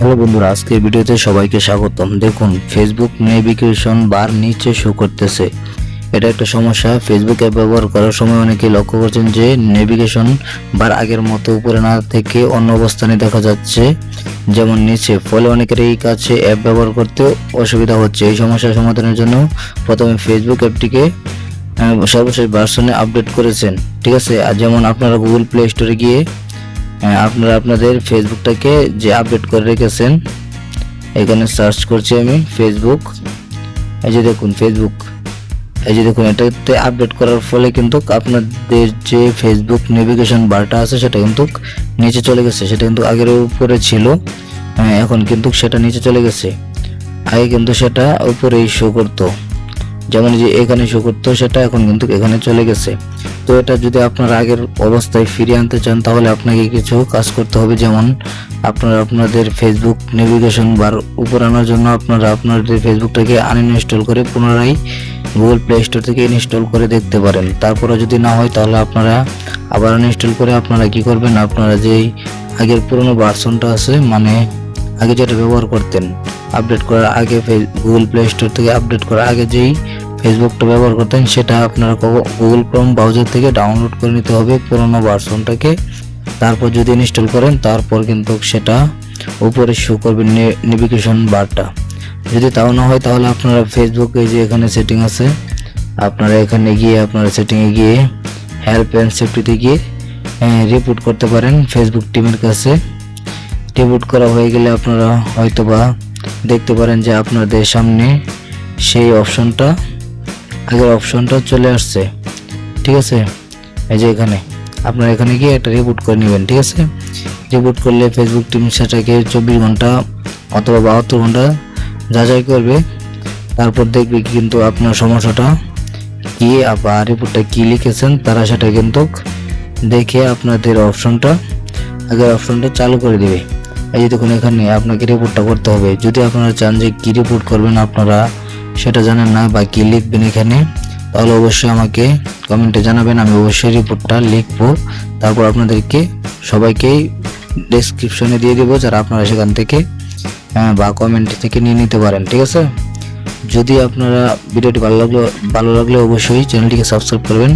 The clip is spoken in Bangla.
হ্যালো বন্ধুরা, আজকের ভিডিওতে সবাইকে স্বাগতম। দেখুন, ফেসবুক নেভিগেশন বার নিচে শো করতেছে। এটা একটা সমস্যা। ফেসবুক অ্যাপ ব্যবহার করার সময় অনেকেই লক্ষ্য করছেন যে নেভিগেশন বার আগের মতো উপরে না থেকে অন্য অবস্থানে দেখা যাচ্ছে, যেমন নিচে। ফলে অনেকের এই কাছে অ্যাপ ব্যবহার করতে অসুবিধা হচ্ছে। এই সমস্যার সমাধানের জন্য প্রথমে ফেসবুক অ্যাপটিকে সর্বশেষ ভার্সনে আপডেট করেছেন, ঠিক আছে। আর যেমন আপনারা গুগল প্লে স্টোরে গিয়ে আপনারা আপনাদের ফেসবুকটাকে যে আপডেট করে রেখেছেন, এখানে সার্চ করছি আমি ফেসবুক। এই যে দেখুন ফেসবুক, এই যে দেখুন, এটাতে আপডেট করার ফলে কিন্তু আপনাদের যে ফেসবুক নেভিগেশন বারটা আছে সেটা কিন্তু নিচে চলে গেছে। সেটা কিন্তু আগের উপরে ছিল, এখন কিন্তু সেটা নিচে চলে গেছে। আগে কিন্তু সেটা উপরেই শো করতো, যেমন যে এখানে শো করতো, সেটা এখন কিন্তু এখানে চলে গেছে। তো এটা যদি আপনারা আগের অবস্থায় ফিরিয়ে আনতে চান তাহলে আপনাকে কিছু কাজ করতে হবে। যেমন আপনারা আপনাদের ফেসবুক নেভিগেশন বার উপরে আনার জন্য আপনারা আপনাদের ফেসবুকটাকে আনইনস্টল করে পুনরায় গুগল প্লে স্টোর থেকে ইনস্টল করে দেখতে পারেন। তারপরে যদি না হয় তাহলে আপনারা আবার আনইনস্টল করে আপনারা কি করবেন, আপনারা যেই আগের পুরনো ভার্সনটা আছে, মানে আগে যেটা ব্যবহার করতেন আপডেট করার আগে, গুগল প্লে স্টোর থেকে আপডেট করার আগে যেই ফেসবুকটা ব্যবহার করতেন, সেটা আপনারা গুগল ক্রোম ব্রাউজার থেকে ডাউনলোড করে নিতে হবে পুরোনো ভার্সনটাকে। তারপর যদি ইনস্টল করেন তারপর কিন্তু সেটা উপরে শো করবে নেভিগেশন বারটা। যদি তাও না হয় তাহলে আপনারা ফেসবুকে যে এখানে সেটিং আছে, আপনারা এখানে গিয়ে আপনারা সেটিংয়ে গিয়ে হেল্প অ্যান্ড সেফটিতে গিয়ে রিপোর্ট করতে পারেন ফেসবুক টিমের কাছে। রিপোর্ট করা হয়ে গেলে আপনারা হয়তোবা দেখতে পারেন যে আপনাদের সামনে সেই অপশনটা, আগের অপশনটা চলে আসছে, ঠিক আছে। এই যে এখানে আপনারা এখানে গিয়ে একটা রিপোর্ট করে নেবেন, ঠিক আছে। রিপোর্ট করলে ফেসবুক টিম সেটাকে 24 ঘন্টা অথবা 72 ঘন্টা যাচাই করবে। তারপর দেখবে কিন্তু আপনার সমস্যাটা কি বা রিপোর্টটা কি লিখেছেন, তারা সেটা কিন্তু দেখে আপনাদের অপশনটা, আগের অপশনটা চালু করে দেবে। এই যে দেখুন, এখানে আপনাকে রিপোর্টটা করতে হবে। যদি আপনারা চান যে কি রিপোর্ট করবেন, আপনারা সেটা জানেন না বা কি লিখবেন এখানে, তাহলে অবশ্যই আমাকে কমেন্টে জানাবেন। আমি অবশ্যই রিপোর্টটা লিখবো, তারপর আপনাদেরকে সবাইকেই ডেসক্রিপশনে দিয়ে দেবো, যারা আপনারা সেখান থেকে বা কমেন্ট থেকে নিয়ে নিতে পারেন, ঠিক আছে। যদি আপনারা ভিডিওটি ভালো লাগলে অবশ্যই চ্যানেলটিকে সাবস্ক্রাইব করবেন।